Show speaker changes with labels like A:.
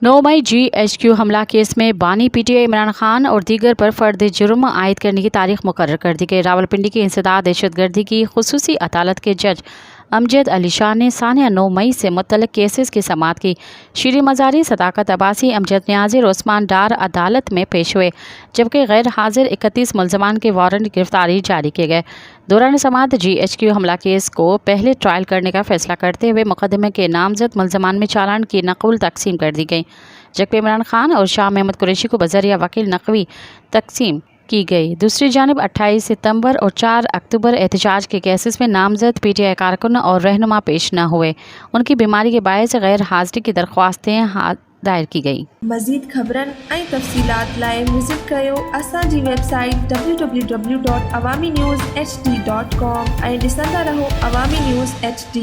A: 9 मई GHQ हमला case में बानी PTI इमरान खान और दीगर पर फर्द जुर्म आयद करने की तारीख मुकर्रर कर दी गई। रावलपिंडी की इंसदाद दहशतगर्दी की खुसूसी अदालत के जज अमजद अली शाह ने सानिया 9 मई से मुतल्लिक़ केसेस की समाअत की। शीरी मज़ारी, सदाकत अब्बासी, अमजद नियाज़ी और उस्मान डार अदालत में पेश हुए, जबकि गैर हाजिर 31 मुल्ज़मान के वारंट गिरफ्तारी जारी किए गए। दौरान समाअत GHQ हमला केस को पहले ट्रायल करने का फैसला करते हुए मुकदमे के नामजद मुल्ज़मान में चालान की नक़ल तकसीम कर दी गई, जबकि इमरान खान और शाह महमूद कुरैशी को बज़रिया वकील नकवी तकसीम की गई। दूसरी जानिब 28 सितंबर और 4 अक्टूबर एहतजाज के केसेस में नामजद PTI कारकुन और रहनुमा पेश न हुए। उनकी बीमारी के बायस गैर हाजिरी की दरख्वास्तें दायर की गई।
B: मज़ीद ख़बरन ऐं तफ़सीलात लाइ विज़िट कयो असांजी वेबसाइट www.awamiNewsHD.com ऐं ॾिसंदा रहो अवामी न्यूज़ HD।